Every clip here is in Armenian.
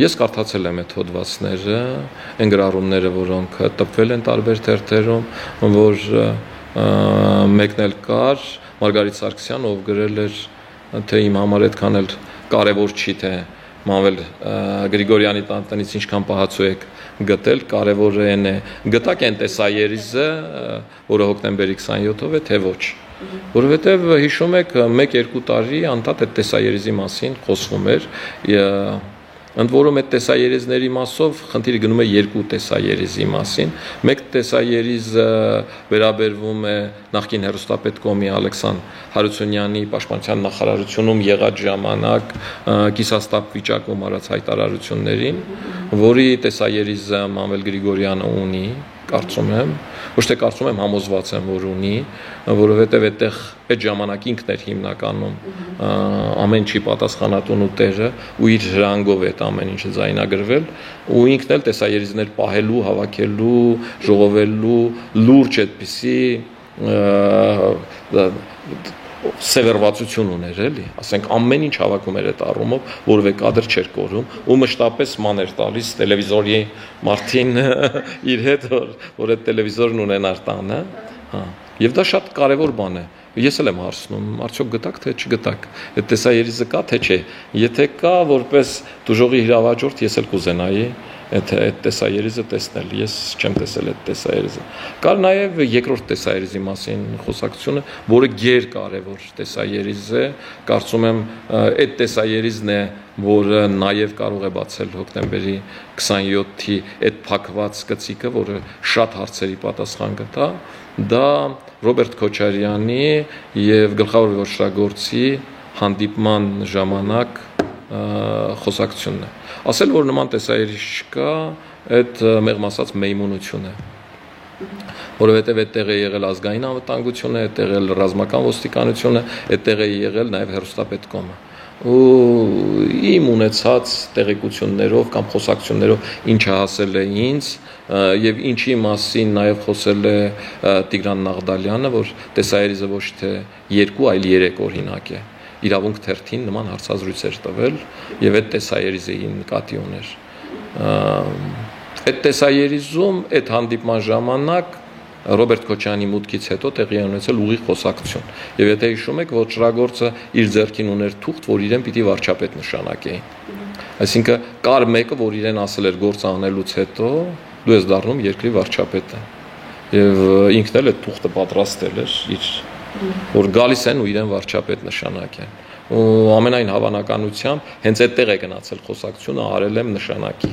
Ես կարդացել եմ այդ հոդվածները, այն գրառումները, որոնք տպվել են տարբեր թերթերում, որ մեկն էլ կար Մարգարիտ Սարգսյան, ով գրել էր, թե իմ համար այդքան էլ կարևոր չի, թե Մանվել Գրիգորյանի տնից ինչքան պահածու եք գտել, կարևորը այն է, գտակ այն տեսաերիզը, որը հոկտեմբերի 27-ով է, թե ոչ։ Որովհետև հիշում եք 1-2 տարի անդադ այդ տեսաերիզի մասին խոսվում էր, ընդ որում այդ տեսաերիզների մասով խնդիրը գնում է 2 տեսաերիզի մասին։ Մեկ տեսաերիզը վերաբերվում է նախկին հեռուստապետկոմի Ալեքսանդր Հարությունյանի պաշտպանության նախարարությունում եղած ժամանակ կիսաստապ վիճակում արած հայտարարություններին, որի տեսաերիզը Մանվել Գրիգորյանը ունի, կարծում եմ, ոչ թե կարծում եմ, համոզված եմ, որ ունի, որովհետև այդտեղ այդ ժամանակ ինքն էր հիմնականում ամեն ինչի պատասխանատուն ու տեղը ու իր հրանգով է այդ ամեն ինչը ձայնագրվել ու ինքն էլ տեսաերիզներ պահելու, հավաքելու, ժողովելու լուրջ այդպիսի սևեռվածություն ուներ, էլի, ասենք ամեն ինչ հավաքում էր այդ առումով, որևէ կադր չէր կորում ու մշտապես ման էր տալիս տելևիզորի մարդին իր հետ, որ այդ տելևիզորն ունենար տանը, եւ դա շատ կարեւոր բան է։ Ես էլ եմ հարցնում, արդյոք գտակ թե չգտակ, այդ տեսաերիզը կա թե չէ։ Եթե կա, որպես դուժողի հրավաճորդ ես էլ կուզենայի այդ տեսաերիզը տեսնել, ես չեմ տեսել այդ տեսաերիզը։ Կար նաև երկրորդ տեսաերիզի մասին խոսակցությունը, որը գերկարևոր տեսաերիզ է, կարծում եմ այդ տեսաերիզն է, որը նաև կարող է բացել հոկտեմբերի 27-ի այդ փակված գծիկը, որը շատ հարցերի պատասխան կտա, դա Ռոբերտ Քոչարյանի եւ գլխավոր վարչագործի հանդիպման ժամանակ խոսակցությունն է։ Ասել, որ նման տեսաերիզ չկա, այդ մեղմ ասած մեյմունություն է։ Որովհետև այդտեղ է եղել ազգային անվտանգությունը, այդտեղ է ռազմական ոստիկանությունը, այդտեղ է եղել նաև հեռուստապետկոմը։ Ու իմ ունեցած տեղեկություններով կամ խոսակցություններով ինչը հասել է ինձ եւ ինչի մասին նաև խոսել է Տիգրան Նաղդալյանը, որ տեսաերիզը ոչ թե 2, այլ 3 օրինակ է։ Իրավունք թերթին նման հարցազրույց էր տվել եւ այդ տեսաերիզին նկատի ուներ։ Այդ տեսաերիզում այդ հանդիպման ժամանակ Ռոբերտ Քոչյանի մուտքից հետո տեղի է ունեցել ուղիղ խոսակցություն։ Եվ եթե հիշում եք, ոչրագործը իր ձեռքին ուներ թուղթ, որ իրեն պիտի վարչապետ նշանակեին։ Այսինքն կար մեկը, որ իրեն ասել էր գործ անելուց հետո դու ես դառնում երկրի վարչապետը։ Եվ ինքն էլ այդ թուղթը պատրաստել էր իր, որ գալիս են ու իրեն վարչապետ նշանակեն։ Ու ամենայն հավանականությամբ հենց այդտեղ է գնացել խոսակցությունը, արել եմ նշանակի։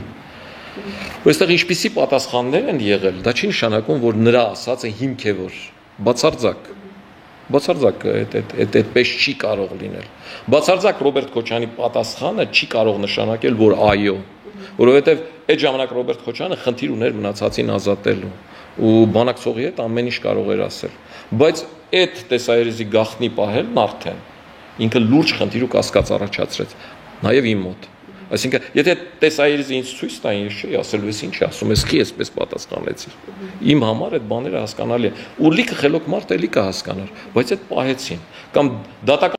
Այստեղ ինչպիսի պատասխաններ են եղել, դա չի նշանակում, որ նրա ասածը հիմք է, որ բացարձակ այդպես չի կարող լինել։ Բացարձակ Ռոբերտ Քոչյանի պատասխանը չի կարող նշանակել, որ այո, որովհետև այդ ժամանակ Ռոբերտ Քոչյանը խնդիր ուներ մնացածին ազատելու ու բանակցողի հետ ամեն ինչ կարող էր ասել, բայց այդ տեսաերիզի գաղտնի պահելն արդեն ինքը լուրջ խնդիր ու կասկած առաջացրեց, նաև իմ մոտ։ Այսինքն, եթե տեսաերիզը ինձ ցույց տային, ես չէի ասելու, ես ինչ ասում ես, քի էսպես պատասխանեցի։ Իմ համար այդ բաները հասկանալի է։ Ու լիքը խելոք մարդ էլի կհասկանար, բայց այդ պահեցին։ Կամ դատական